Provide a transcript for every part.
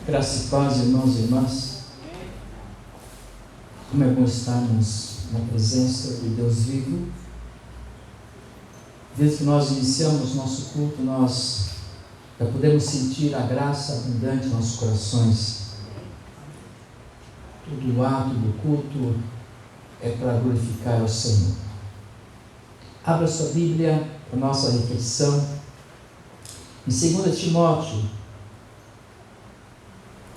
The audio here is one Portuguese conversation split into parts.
Graça e paz, irmãos e irmãs. Como é bom estarmos na presença de Deus vivo. Desde que nós iniciamos nosso culto, nós já podemos sentir a graça abundante em nossos corações. Todo o ato do culto é para glorificar o Senhor. Abra sua Bíblia para a nossa reflexão em 2 Timóteo,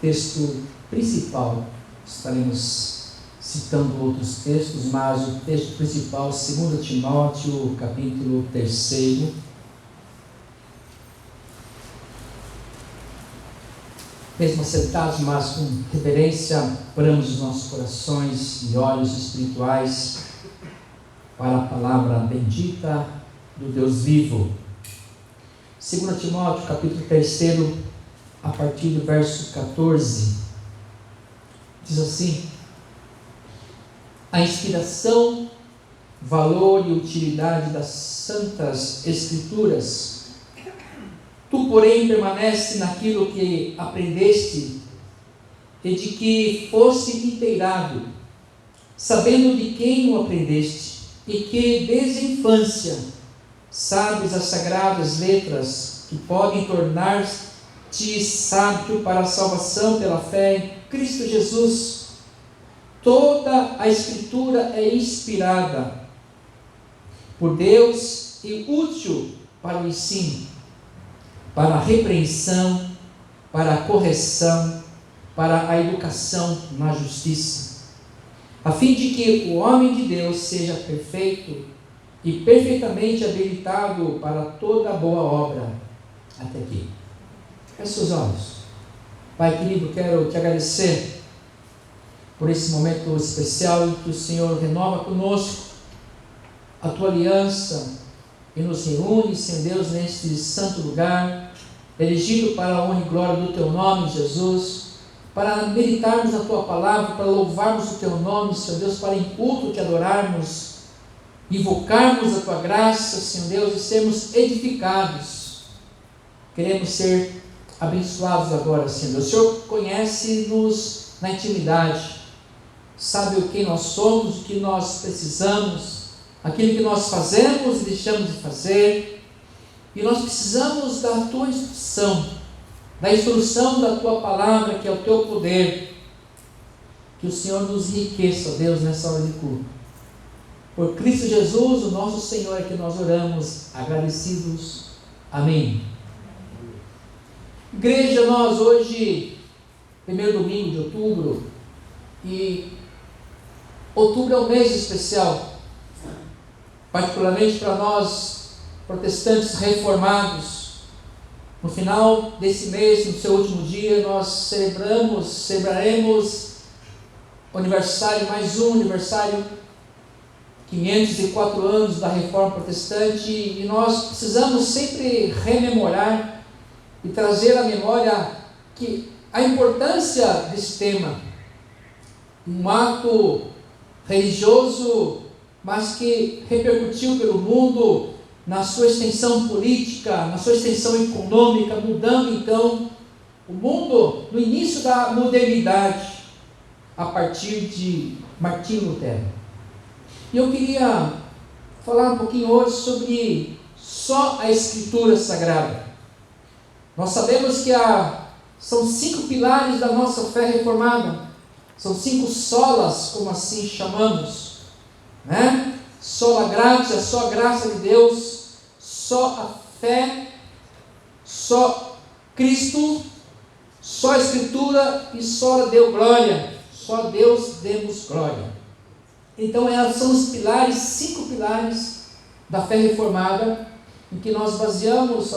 texto principal. Estaremos citando outros textos, mas o texto principal, 2 Timóteo, capítulo 3. Mesmo sentados, mas com reverência, abramos os nossos corações e olhos espirituais para a palavra bendita do Deus vivo. 2 Timóteo, capítulo 3, a partir do verso 14, diz assim: a inspiração, valor e utilidade das santas Escrituras. Tu, porém, permanece naquilo que aprendeste e de que foste inteirado, sabendo de quem o aprendeste, e que desde a infância sabes as sagradas letras que podem tornar-te sábio para a salvação pela fé em Cristo Jesus. Toda a Escritura é inspirada por Deus e útil para o ensino, para a repreensão, para a correção, para a educação na justiça, a fim de que o homem de Deus seja perfeito e perfeitamente habilitado para toda boa obra. Até aqui. Feche seus olhos. Pai querido, quero te agradecer por esse momento especial em que o Senhor renova conosco a tua aliança e nos reúne, Senhor Deus, neste santo lugar, elegido para a honra e glória do teu nome, Jesus, para meditarmos na tua palavra, para louvarmos o teu nome, Senhor Deus, para em culto te adorarmos, invocarmos a tua graça, Senhor Deus, e sermos edificados. Queremos ser abençoados agora, Senhor Deus. O Senhor conhece-nos na intimidade, sabe o que nós somos, o que nós precisamos, aquilo que nós fazemos e deixamos de fazer, e nós precisamos da tua instrução, da instrução da tua palavra, que é o teu poder. Que o Senhor nos enriqueça, Deus, nessa hora de culto. Por Cristo Jesus, o nosso Senhor, é que nós oramos, agradecidos. Amém. Igreja, nós hoje, primeiro domingo de outubro, e outubro é um mês especial, particularmente para nós, protestantes reformados. No final desse mês, no seu último dia, nós celebraremos o aniversário, mais um aniversário, 504 anos da Reforma Protestante, e nós precisamos sempre rememorar e trazer à memória que a importância desse tema, um ato religioso, mas que repercutiu pelo mundo na sua extensão política, na sua extensão econômica, mudando então o mundo no início da modernidade, a partir de Martinho Lutero. E eu queria falar um pouquinho hoje sobre só a Escritura Sagrada. Nós sabemos que são 5 pilares da nossa fé reformada, são 5 solas, como assim chamamos, né? Sola gratia, só a graça de Deus, só a fé, só Cristo, só a Escritura e só a Deus glória, só a Deus demos glória. Então são os pilares, 5 pilares da fé reformada, em que nós baseamos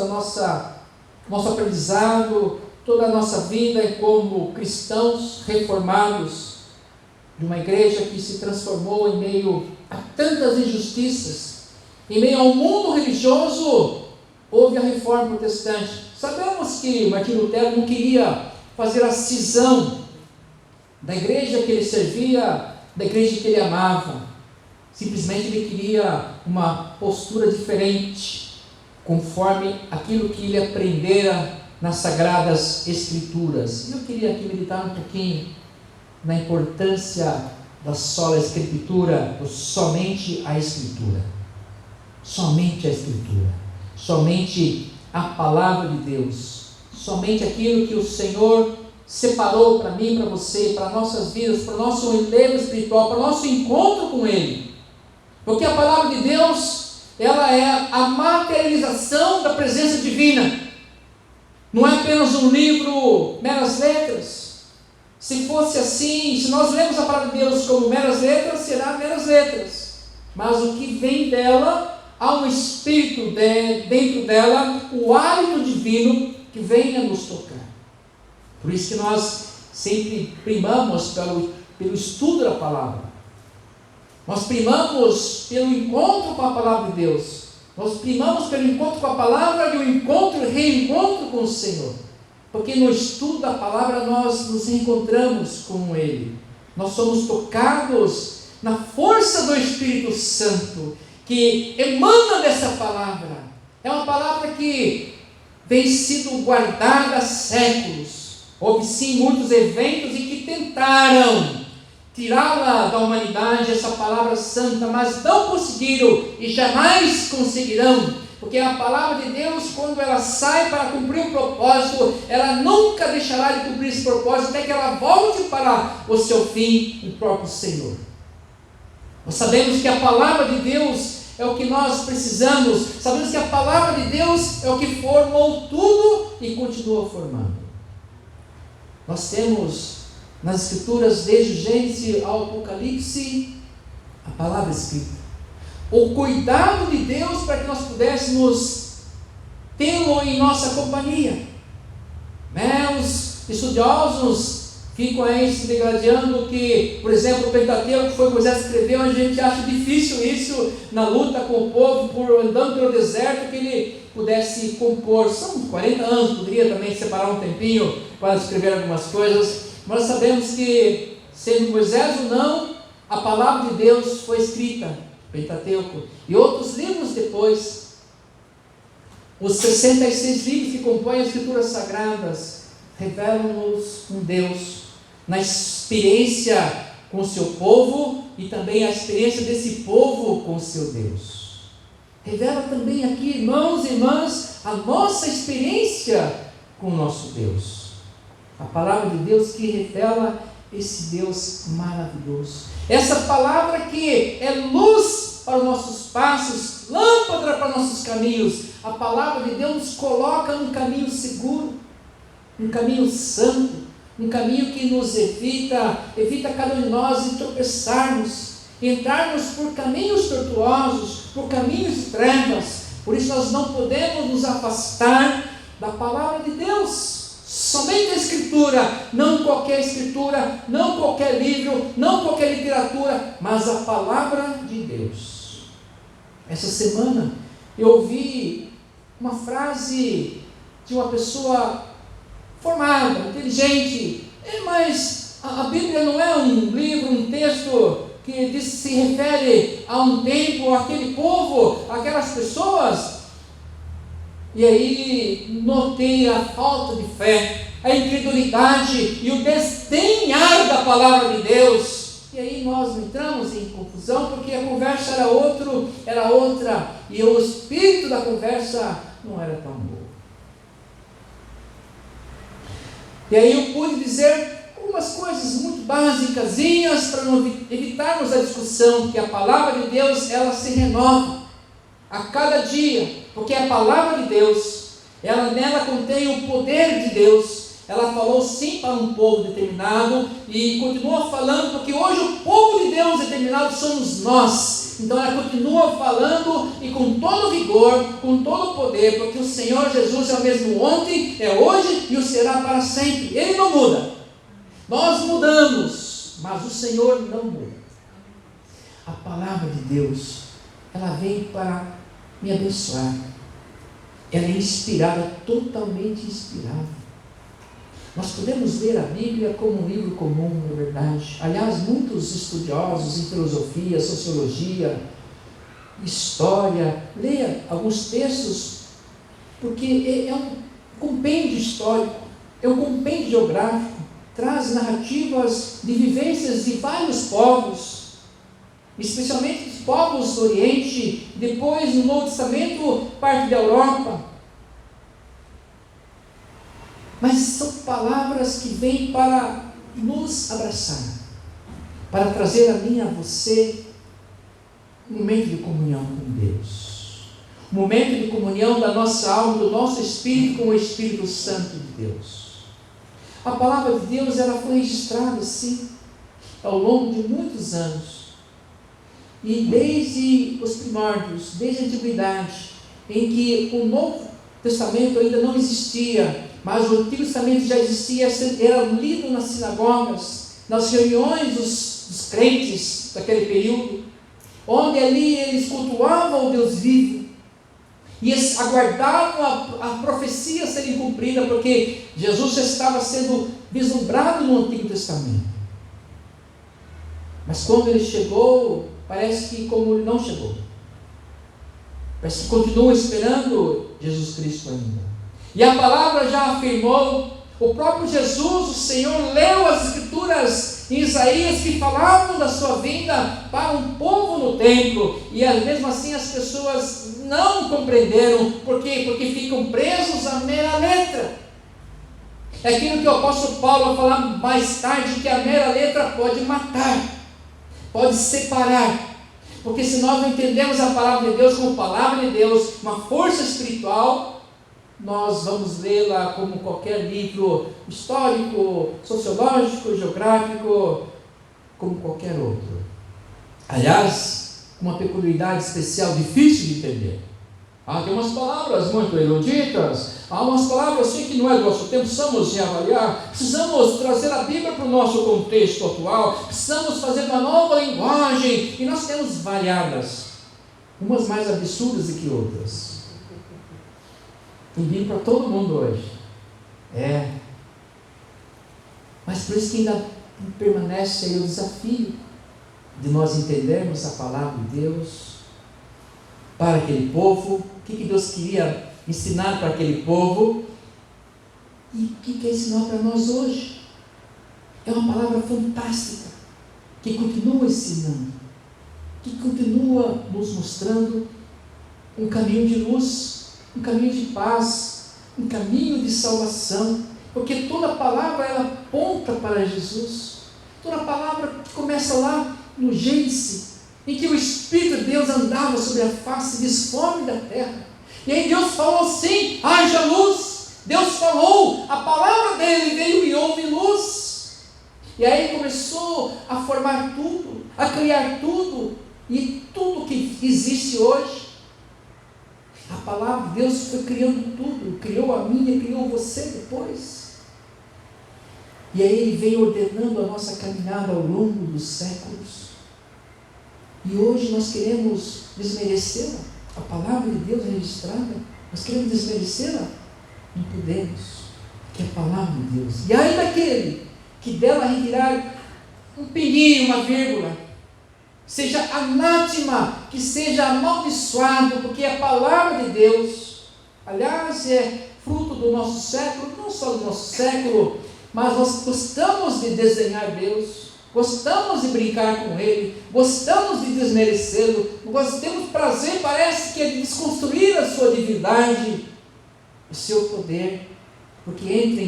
nosso aprendizado, toda a nossa vida como cristãos reformados, de uma igreja que se transformou em meio a tantas injustiças, em meio ao mundo religioso. Houve a Reforma Protestante. Sabemos que Martinho Lutero não queria fazer a cisão da igreja que ele servia, da igreja que ele amava. Simplesmente ele queria uma postura diferente, conforme aquilo que ele aprendera nas Sagradas Escrituras. Eu queria aqui meditar um pouquinho na importância da sola Escritura, do somente a Escritura. Somente a Escritura. Somente a Palavra de Deus. Somente aquilo que o Senhor separou para mim, para você, para nossas vidas, para o nosso relevo espiritual, para o nosso encontro com Ele. Porque a Palavra de Deus, ela é a materialização da presença divina. Não é apenas um livro, meras letras. Se fosse assim, se nós lemos a Palavra de Deus como meras letras, será meras letras. Mas o que vem dela, há um Espírito dentro dela, o hálito divino que vem a nos tocar. Por isso que nós sempre primamos pelo estudo da Palavra. Nós primamos pelo encontro com a Palavra de Deus. Nós primamos pelo encontro com a Palavra e o encontro e reencontro com o Senhor. Porque no estudo da Palavra nós nos reencontramos com Ele. Nós somos tocados na força do Espírito Santo que emana dessa Palavra. É uma Palavra que tem sido guardada há séculos. Houve sim muitos eventos em que tentaram tirá-la da humanidade, essa palavra santa, mas não conseguiram e jamais conseguirão, porque a palavra de Deus, quando ela sai para cumprir um propósito, ela nunca deixará de cumprir esse propósito até que ela volte para o seu fim, o próprio Senhor. Nós sabemos que a palavra de Deus é o que nós precisamos, sabemos que a palavra de Deus é o que formou tudo e continua formando. Nós temos nas Escrituras, desde o Gênesis ao Apocalipse, a palavra escrita. O cuidado de Deus para que nós pudéssemos tê-lo em nossa companhia. Os estudiosos ficam aí se degradando que, por exemplo, o Pentateuco que foi Moisés escreveu, a gente acha difícil isso na luta com o povo, andando pelo deserto, que ele pudesse compor. São 40 anos, poderia também separar um tempinho para escrever algumas coisas. Nós sabemos que, sendo Moisés ou não, a palavra de Deus foi escrita, Pentateuco, e outros livros depois. Os 66 livros que compõem as Escrituras Sagradas revelam-nos um Deus na experiência com o seu povo e também a experiência desse povo com o seu Deus. Revela também aqui, irmãos e irmãs, a nossa experiência com o nosso Deus. A palavra de Deus que revela esse Deus maravilhoso. Essa palavra que é luz para os nossos passos, lâmpada para os nossos caminhos. A palavra de Deus nos coloca num caminho seguro, num caminho santo, num caminho que nos evita cada um de nós de tropeçarmos, entrarmos por caminhos tortuosos, por caminhos de trevas. Por isso nós não podemos nos afastar da palavra de Deus. Somente a Escritura, não qualquer livro, não qualquer literatura, mas a palavra de Deus. Essa semana eu ouvi uma frase de uma pessoa formada, inteligente, mas a Bíblia não é um livro, um texto que se refere a um tempo, àquele povo, àquelas pessoas. E aí notei a falta de fé, a incredulidade e o desdenhar da palavra de Deus. E aí nós entramos em confusão, porque a conversa era outra, e o espírito da conversa não era tão bom. E aí eu pude dizer algumas coisas muito básicasinhas para evitarmos a discussão, que a palavra de Deus, ela se renova a cada dia, porque a palavra de Deus, nela contém o poder de Deus. Ela falou sim para um povo determinado e continua falando, porque hoje o povo de Deus determinado somos nós. Então ela continua falando e com todo vigor, com todo poder, porque o Senhor Jesus é o mesmo ontem, é hoje e o será para sempre. Ele não muda. Nós mudamos, mas o Senhor não muda. A palavra de Deus, ela vem para me abençoar. Ela é inspirada, totalmente inspirada. Nós podemos ler a Bíblia como um livro comum, na verdade. Aliás, muitos estudiosos em filosofia, sociologia, história, leia alguns textos, porque compêndio histórico, é um compêndio geográfico, traz narrativas de vivências de vários povos, especialmente os povos do Oriente, depois no Novo Testamento, parte da Europa. Mas são palavras que vêm para nos abraçar, para trazer a mim e a você um momento de comunhão com Deus, um momento de comunhão da nossa alma, do nosso espírito com o Espírito Santo de Deus. A palavra de Deus, ela foi registrada assim, ao longo de muitos anos, e desde os primórdios, desde a antiguidade, em que o Novo Testamento ainda não existia, mas o Antigo Testamento já existia, era lido nas sinagogas, nas reuniões dos crentes daquele período, onde ali eles cultuavam o Deus vivo, e aguardavam a profecia serem cumprida, porque Jesus já estava sendo vislumbrado no Antigo Testamento. Mas quando ele chegou, parece que como ele não chegou, parece que continua esperando Jesus Cristo ainda. E a palavra já afirmou, o próprio Jesus, o Senhor, leu as Escrituras em Isaías que falavam da sua vinda para um povo no templo, e mesmo assim as pessoas não compreenderam. Por quê? Porque ficam presos à mera letra. É aquilo que o apóstolo Paulo vai falar mais tarde, que a mera letra pode matar, pode separar. Porque se nós não entendemos a palavra de Deus como palavra de Deus, uma força espiritual, nós vamos lê-la como qualquer livro histórico, sociológico, geográfico, como qualquer outro. Aliás, uma peculiaridade especial, difícil de entender. Tem umas palavras muito eruditas, há umas palavras assim que não é do nosso tempo, precisamos reavaliar, precisamos trazer a Bíblia para o nosso contexto atual, precisamos fazer uma nova linguagem, e nós temos variadas, umas mais absurdas do que outras. Tem Bíblia para todo mundo hoje. Mas por isso que ainda permanece aí o desafio de nós entendermos a palavra de Deus para aquele povo, o que Deus queria ensinar para aquele povo e o que quer ensinar para nós hoje. É uma palavra fantástica que continua ensinando, que continua nos mostrando um caminho de luz, um caminho de paz, um caminho de salvação, porque toda palavra ela aponta para Jesus. Toda palavra que começa lá no Gênesis, em que o Espírito de Deus andava sobre a face disforme da terra, e aí Deus falou assim: haja luz. Deus falou, a palavra dele veio e houve luz, e aí começou a formar tudo, a criar tudo, e tudo que existe hoje, a palavra de Deus foi criando tudo, criou a minha, criou você depois. E aí ele veio ordenando a nossa caminhada ao longo dos séculos. E hoje nós queremos desmerecê-la, a palavra de Deus registrada, nós queremos desmerecê-la? Não podemos, que é a palavra de Deus. E aí daquele que dela retirar um pinguinho, uma vírgula, seja anátema, que seja amaldiçoado, porque a palavra de Deus, aliás, é fruto do nosso século, não só do nosso século, mas nós gostamos de desenhar Deus, gostamos de brincar com Ele, gostamos de desmerecê-lo, nós temos prazer, parece que é de desconstruir a sua divindade, o seu poder, porque entra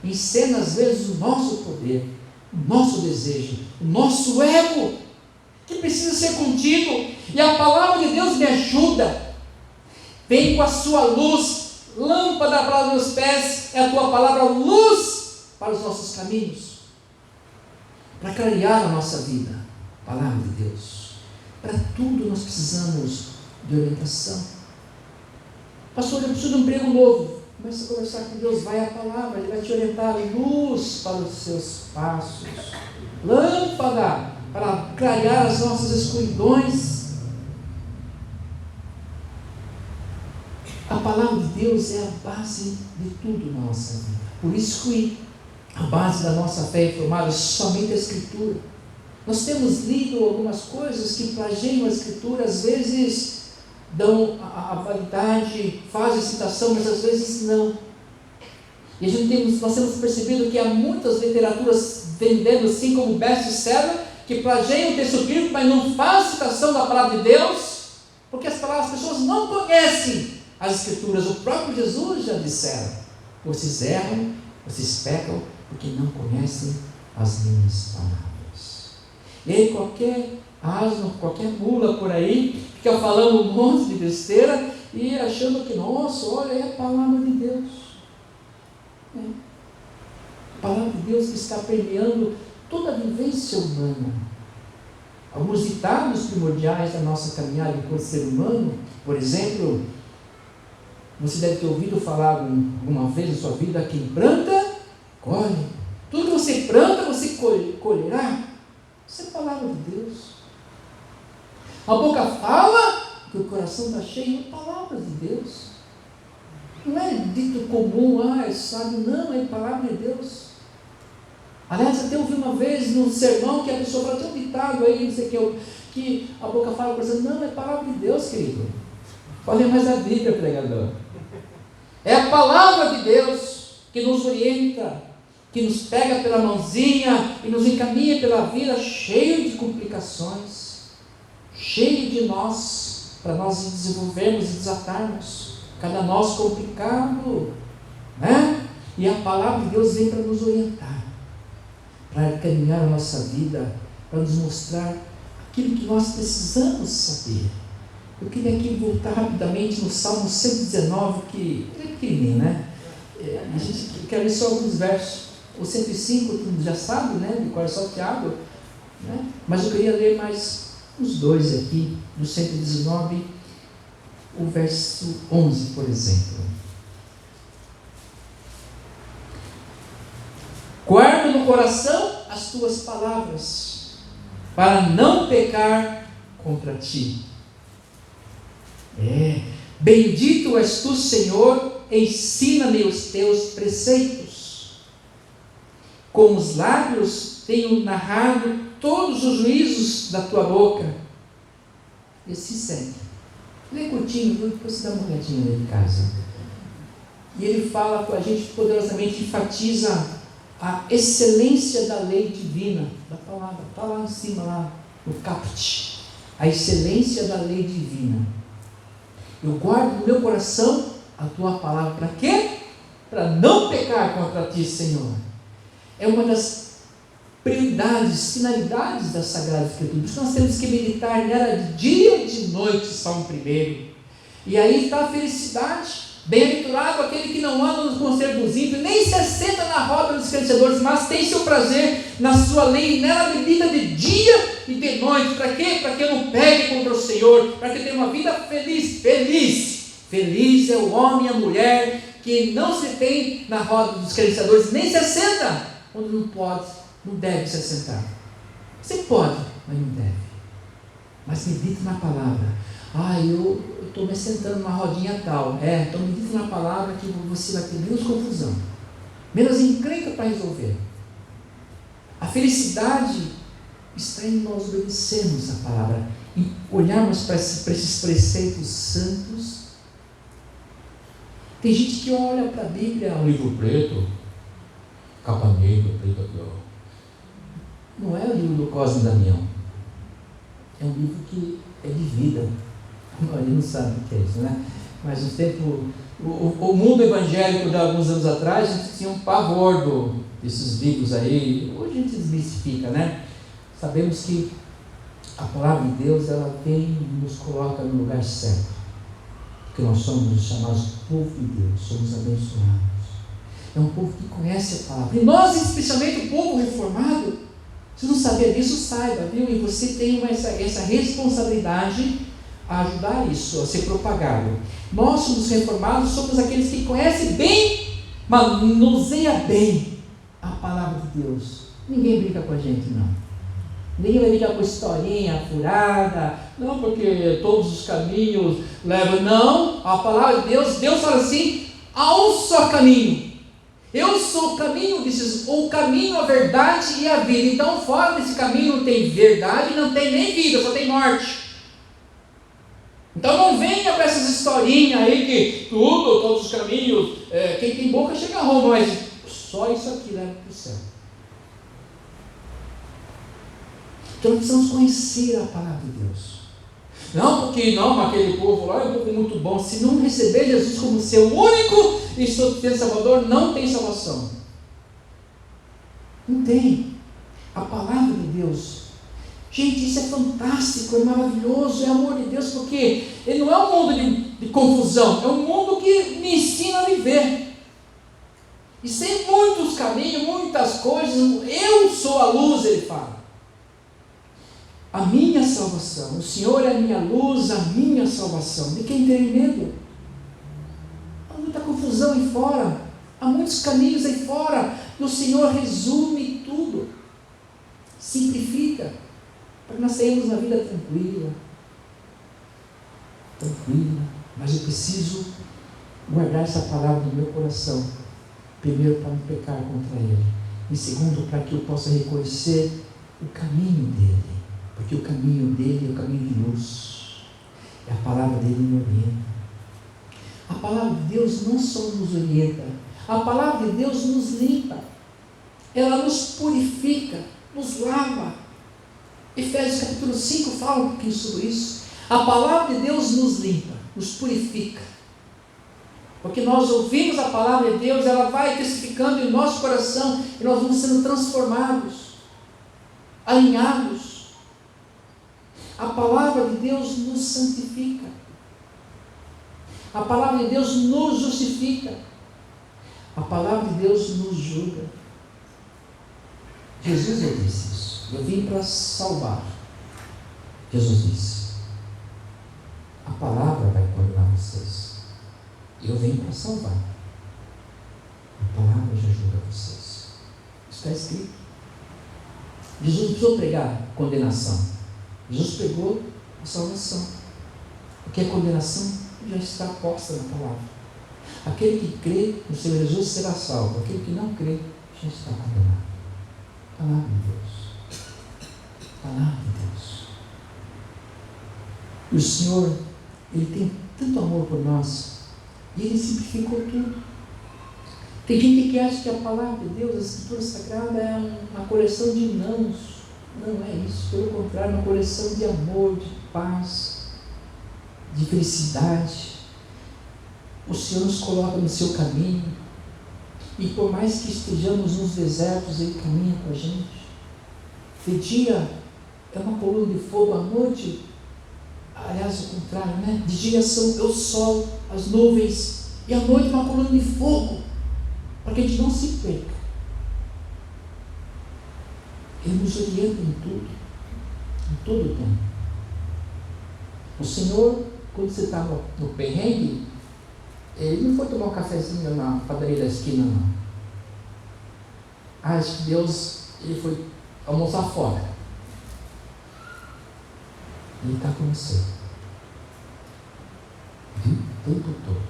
em cena às vezes o nosso poder, o nosso desejo, o nosso ego, que precisa ser contido, e a palavra de Deus me ajuda, vem com a sua luz, lâmpada para os meus pés, é a tua palavra, luz para os nossos caminhos, para clarear a nossa vida, palavra de Deus, para tudo nós precisamos de orientação. Pastor, eu preciso de um emprego novo. Começa a conversar com Deus, vai a palavra, Ele vai te orientar, luz para os seus passos, lâmpada para clarear as nossas escuridões. A palavra de Deus é a base de tudo na nossa vida. Por isso que a base da nossa fé é formada somente a Escritura. Nós temos lido algumas coisas que plagiam a Escritura, às vezes dão a validade, fazem citação, mas às vezes não. E nós temos percebido que há muitas literaturas vendendo assim como best-seller, que plagiam o texto bíblico, mas não fazem citação da palavra de Deus, porque as pessoas não conhecem as Escrituras. O próprio Jesus já disseram: vocês erram, vocês pecam, porque não conhecem as minhas palavras. E aí qualquer asno, qualquer mula por aí, fica falando um monte de besteira e achando que, nossa, olha, é a palavra de Deus. A palavra de Deus que está permeando toda a vivência humana. Alguns ditados primordiais da nossa caminhada enquanto ser humano, por exemplo, você deve ter ouvido falar alguma vez na sua vida: quem planta, colhe. Tudo que você planta, você colherá. Isso é a palavra de Deus. A boca fala que o coração está cheio de palavras de Deus. Não é dito comum, é sábio, não, é palavra de Deus. Aliás, até ouvi uma vez num sermão que a pessoa fala: tem um ditado aí, não sei o que a boca fala, não, é palavra de Deus, querido. Falei mais a Bíblia, pregador. É a palavra de Deus que nos orienta, que nos pega pela mãozinha e nos encaminha pela vida, cheio de complicações, cheio de nós, para nós desenvolvermos e desatarmos. Cada nós complicado, né? E a palavra de Deus vem para nos orientar, para caminhar a nossa vida, para nos mostrar aquilo que nós precisamos saber. Eu queria aqui voltar rapidamente no Salmo 119, que é pequenininho, né? A gente quer ler só alguns versos. O 105, tu já sabe, né? De qual é salteado, né? Mas eu queria ler mais uns dois aqui, do 119, o verso 11, por exemplo. Guarda no coração as tuas palavras, para não pecar contra ti. Bendito és tu, Senhor, ensina-me os teus preceitos. Com os lábios tenho narrado todos os juízos da tua boca. E assim segue. Lê curtinho, depois você dá uma olhadinha aí em casa. E ele fala com a gente poderosamente, enfatiza a excelência da lei divina, da palavra. Está lá em cima, lá no caput. A excelência da lei divina. Eu guardo no meu coração a tua palavra. Para quê? Para não pecar contra ti, Senhor. É uma das prioridades, finalidades da Sagrada Escritura. Por isso nós temos que meditar nela de dia e de noite, Salmo 1. E aí está a felicidade. Bem-aventurado aquele que não anda no conselho dos ímpios, nem se assenta na roda dos escarnecedores, mas tem seu prazer na sua lei, nela medita de dia e de noite. Para quê? Para que eu não pegue contra o Senhor, para que eu tenha uma vida feliz. Feliz é o homem e a mulher que não se tem na roda dos escarnecedores, nem se assenta quando não pode, não deve se assentar. Você pode, mas não deve. Mas medita na palavra. Eu estou me sentando numa rodinha tal. Então medita na palavra que você vai ter menos confusão, menos encrenca para resolver. A felicidade está em nós obedecermos a palavra, em olharmos para esses preceitos santos. Tem gente que olha para a Bíblia, um livro preto, capa negra, preto aqui, ó. Não é o livro do Cosme Damião. É um livro que é de vida. Ele não sabe o que é isso, né? Mas no tempo, o mundo evangélico de alguns anos atrás, a gente tinha um pavor desses livros aí. Hoje a gente desmistifica, né? Sabemos que a palavra de Deus, ela vem e nos coloca no lugar certo. Porque nós somos chamados povo de Deus, somos abençoados. É um povo que conhece a palavra. E nós, especialmente o povo reformado, se não sabia disso, saiba, viu? E você tem essa responsabilidade a ajudar isso, a ser propagado. Nós somos reformados, somos aqueles que conhecem bem, manuseia bem a palavra de Deus. Ninguém brinca com a gente, não. Ninguém vai brincar com historinha furada, não, porque todos os caminhos levam. Não, a palavra de Deus, Deus fala assim: há um só caminho. Eu sou o caminho, diz o caminho, a verdade e a vida. Então, fora desse caminho não tem verdade, não tem nem vida, só tem morte. Então não venha com essas historinhas aí que todos os caminhos, quem tem boca chega a Roma, mas só isso aqui leva para o céu. Então precisamos conhecer a palavra de Deus. Não porque aquele povo lá é um povo muito bom. Se não receber Jesus como seu único e suficiente Salvador, não tem salvação. Não tem. A palavra de Deus, gente, isso é fantástico, é maravilhoso, é amor de Deus, porque ele não é um mundo de confusão, é um mundo que me ensina a viver. E sem muitos caminhos, muitas coisas, eu sou a luz, ele fala. A minha salvação, o Senhor é a minha luz, a minha salvação. De quem tem medo? Há muita confusão aí fora, há muitos caminhos aí fora, e o Senhor resume tudo, simplifica, para que nós tenhamos uma vida tranquila, mas eu preciso guardar essa palavra no meu coração, primeiro para não pecar contra Ele, e segundo para que eu possa reconhecer o caminho dEle, porque o caminho dEle é o caminho de luz, e a palavra dEle me orienta. A palavra de Deus não só nos orienta, a palavra de Deus nos limpa, ela nos purifica, nos lava. Efésios capítulo 5 fala um pouquinho sobre isso. A palavra de Deus nos limpa, nos purifica, porque nós ouvimos a palavra de Deus, ela vai testificando em nosso coração, e nós vamos sendo transformados, alinhados. A palavra de Deus nos santifica, a palavra de Deus nos justifica, a palavra de Deus nos julga. Jesus disse isso: eu vim para salvar. Jesus disse: a palavra vai condenar vocês, eu venho para salvar, a palavra já julga vocês. Isso está escrito. Jesus não precisou pregar condenação, Jesus pregou a salvação, porque a condenação já está posta na palavra. Aquele que crê no Senhor Jesus será salvo, aquele que não crê já está condenado. Palavra de Deus, palavra de Deus. E o Senhor, Ele tem tanto amor por nós, e Ele simplificou tudo. Tem gente que acha que a palavra de Deus, a Escritura Sagrada, é uma coleção de nãos. Não é isso, pelo contrário, é uma coleção de amor, de paz, de felicidade. O Senhor nos coloca no seu caminho, e por mais que estejamos nos desertos, Ele caminha com a gente. De dia é uma coluna de fogo, à noite, aliás, o contrário, né? De dia é o sol, as nuvens, e à noite uma coluna de fogo, para que a gente não se perca. Ele nos orienta em tudo, em todo o tempo. O Senhor, quando você está no perrengue, Ele não foi tomar um cafezinho na padaria da esquina, não. Acho que Deus, Ele foi almoçar fora. Ele está com você, viu? O tempo todo.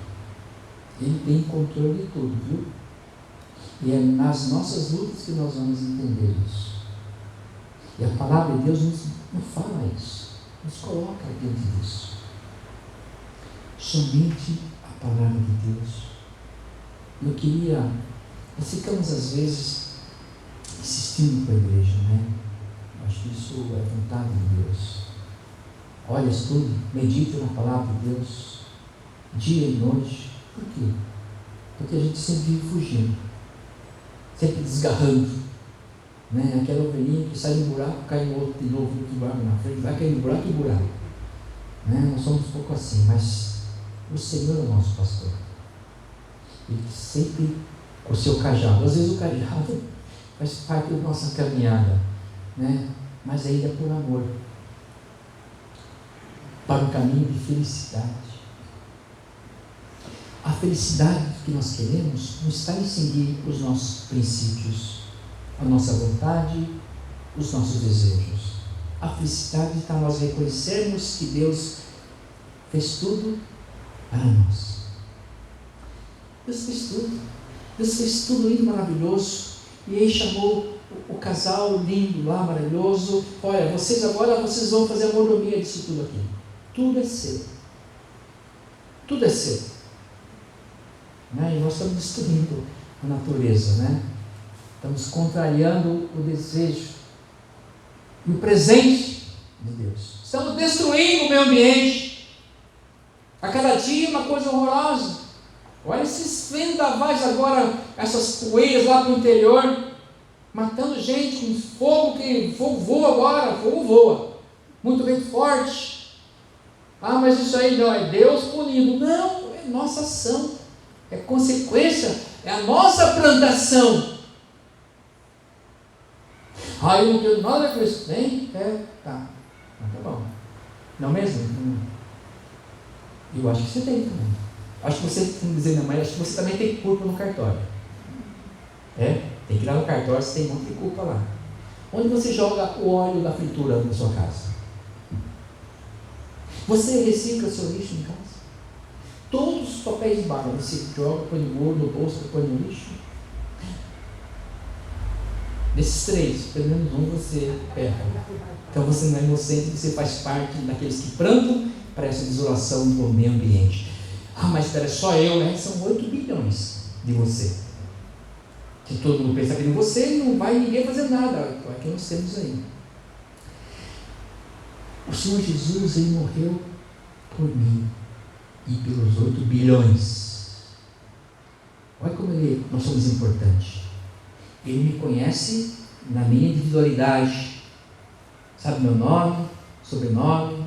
Ele tem controle de tudo, viu? E é nas nossas lutas que nós vamos entender isso. E a palavra de Deus nos fala isso, nos coloca diante disso. Somente a palavra de Deus. Nós ficamos às vezes insistindo com a igreja, né? Acho que isso é vontade de Deus. Olha, estude, medite na palavra de Deus, dia e noite. Por quê? Porque a gente sempre vive fugindo, sempre desgarrando, né? Aquela ovelhinha que sai de um buraco, cai no outro de novo, no buraco na frente, vai cair no buraco e buraco, né? Nós somos um pouco assim, mas o Senhor é o nosso pastor. Ele sempre com o seu cajado. Às vezes o cajado faz parte da nossa caminhada, né? Mas ainda por amor, para um caminho de felicidade. A felicidade que nós queremos não está em seguir os nossos princípios, a nossa vontade, os nossos desejos. A felicidade está em nós reconhecermos que Deus fez tudo para nós. Deus fez tudo. Deus fez tudo lindo, maravilhoso. E aí chamou o casal lindo lá, maravilhoso. Olha, vocês vão fazer a mordomia disso tudo aqui. Tudo é seu. Tudo é seu. Né? E nós estamos destruindo a natureza, né? Estamos contrariando o desejo e o presente de Deus. Estamos destruindo o meio ambiente. A cada dia uma coisa horrorosa. Olha esses vendavais agora, essas poeiras lá para o interior, matando gente com fogo, que fogo voa agora, fogo voa. Muito bem forte. Ah, mas isso aí não é Deus punindo. Não, é nossa ação. É consequência, é a nossa plantação. Ah, eu não tenho nada com isso. Tem? Tá. Tá bom. Não mesmo? Eu acho que você tem também. Acho que você, como dizer minha mãe, acho que você também tem culpa no cartório. Tem que ir lá no cartório, você tem um monte de culpa lá. Onde você joga o óleo da fritura na sua casa? Você recicla seu lixo em casa? Todos os papéis de barro, você joga, põe no bolo, no bolso, põe no lixo. Desses 3, pelo menos um você erra. Então você não é inocente, você faz parte daqueles que plantam para essa desolação do meio ambiente. Ah, mas espera, só eu, né? São 8 bilhões de você. Se todo mundo pensar que em você, não vai ninguém fazer nada. É que nós temos aí. O Senhor Jesus, Ele morreu por mim e pelos 8 bilhões. Olha como nós somos importantes. Ele me conhece na minha individualidade. Sabe meu nome, sobrenome.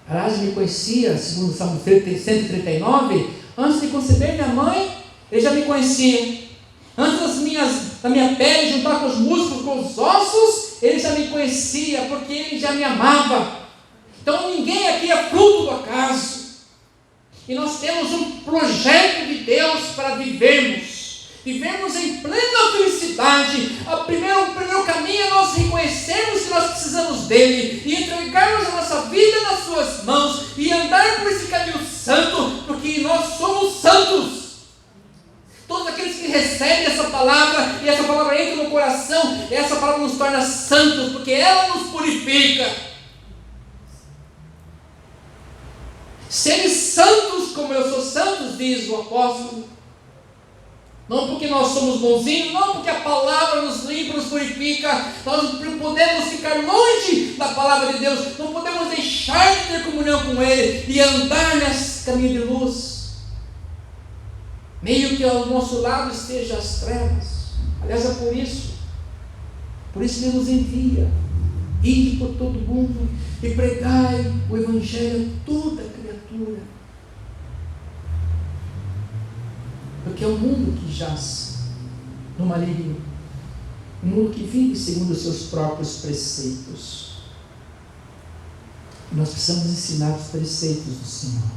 Aliás, me conhecia, segundo o Salmo 139, antes de conceber minha mãe, Ele já me conhecia. Antes da minha pele juntar com os músculos, com os ossos, Ele já me conhecia, porque Ele já me amava. Então ninguém aqui é fruto do acaso. E nós temos um projeto de Deus para vivermos em plena felicidade. O primeiro caminho é nós reconhecermos que nós precisamos dEle e entregarmos a nossa vida nas suas mãos e andar por esse caminho santo, porque nós somos santos. Todos aqueles que recebem essa palavra, e essa palavra entra no coração, essa palavra nos torna santos, porque ela nos purifica. Serem santos como eu sou santos, diz o apóstolo. Não porque nós somos bonzinhos, não porque a palavra nos limpa, nos purifica. Nós não podemos ficar longe da palavra de Deus, não podemos deixar de ter comunhão com Ele e andar nesse caminho de luz, meio que ao nosso lado esteja as trevas. Aliás, é por isso que Ele nos envia. Ide por todo mundo e pregai o Evangelho a toda criatura. Porque é um mundo que jaz no maligno, um mundo que vive segundo os seus próprios preceitos. E nós precisamos ensinar os preceitos do Senhor.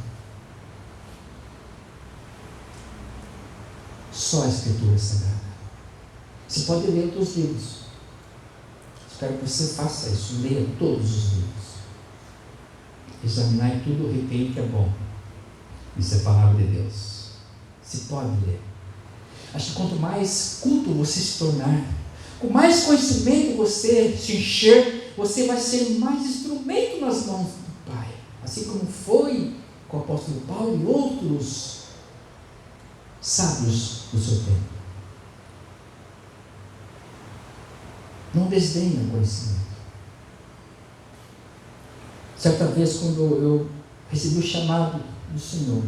Só a Escritura Sagrada. Você pode ler outros livros. Espero que você faça isso. Leia todos os livros. Examinar tudo, retém o que é bom. Isso é a palavra de Deus. Você pode ler. Acho que quanto mais culto você se tornar, com mais conhecimento você se encher, você vai ser mais instrumento nas mãos do Pai. Assim como foi com o apóstolo Paulo e outros sábios do seu tempo. Não desdenha o conhecimento. Certa vez, quando eu recebi o chamado do Senhor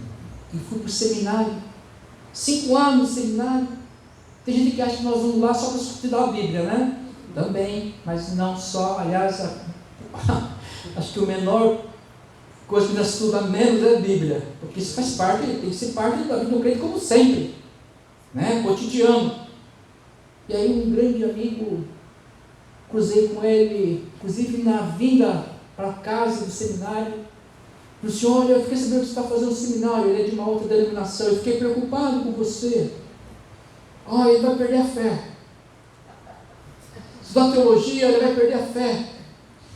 e fui para o seminário, 5 anos de seminário, tem gente que acha que nós vamos lá só para estudar a Bíblia, né? Também, mas não só. Aliás, acho que o menor coisa que nós estudamos menos é a Bíblia, porque isso faz parte, tem que ser parte da vida do crente como sempre, né? Cotidiano. E aí um grande amigo, cruzei com ele, inclusive na vinda para casa do seminário, o senhor, eu fiquei sabendo que você está fazendo um seminário, ele é de uma outra denominação, eu fiquei preocupado com você. Ele vai perder a fé. Estudar teologia, ele vai perder a fé,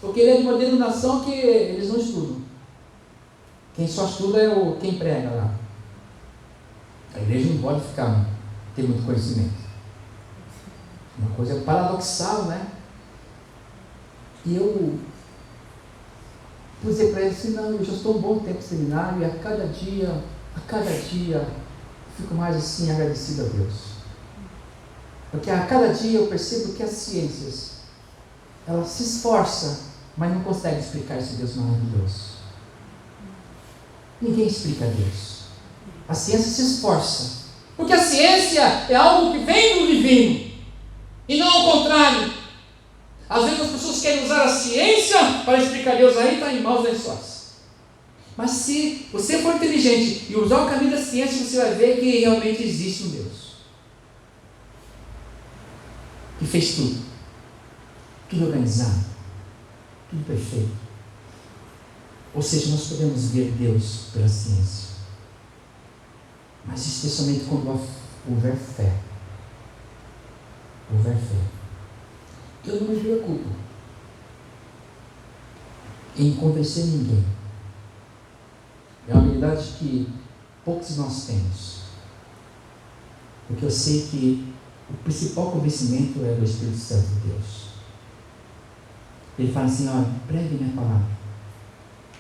porque ele é de uma denominação que eles não estudam. Quem só estuda é quem prega lá. A igreja não pode ter muito conhecimento. Uma coisa paradoxal, né? E eu dizer para ele assim, não, eu já estou um bom tempo no seminário e a cada dia a cada dia eu fico mais assim agradecido a Deus. Porque a cada dia eu percebo que as ciências, elas se esforçam, mas não conseguem explicar esse Deus maravilhoso. Ninguém explica Deus. A ciência se esforça. Porque a ciência é algo que vem do divino. E não ao contrário. Às vezes as pessoas querem usar a ciência para explicar Deus, aí está em maus lençóis. Mas se você for inteligente e usar o caminho da ciência, você vai ver que realmente existe um Deus. Que fez tudo. Tudo organizado. Tudo perfeito. Ou seja, nós podemos ver Deus pela ciência. Mas especialmente quando houver fé. Houver fé. Eu não me preocupo em convencer ninguém. É uma habilidade que poucos de nós temos. Porque eu sei que o principal convencimento é do Espírito Santo de Deus. Ele fala assim: olha, pregue minha palavra.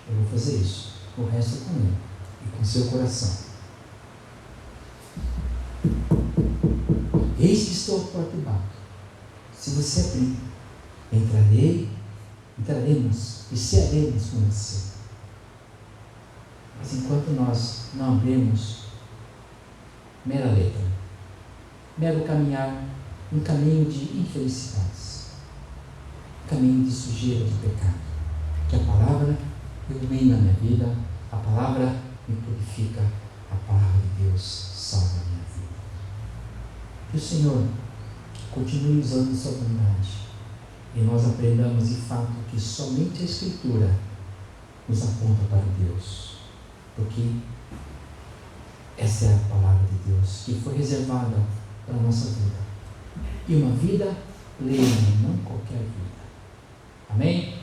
Eu vou fazer isso. O resto é com ele e com seu coração. Eis que estou à porta e bato. Se você abrir, entraremos e cearemos com você. Mas enquanto nós não abrimos, mera letra, mero caminhar, um caminho de infelicidades, um caminho de sujeira, de pecado. Que a palavra ilumina a minha vida, a palavra me purifica, a palavra de Deus salva a minha vida. Que o Senhor continue usando sua bondade e nós aprendamos de fato que somente a Escritura nos aponta para Deus, porque essa é a palavra de Deus que foi reservada para a nossa vida, e uma vida plena, não qualquer vida. Amém?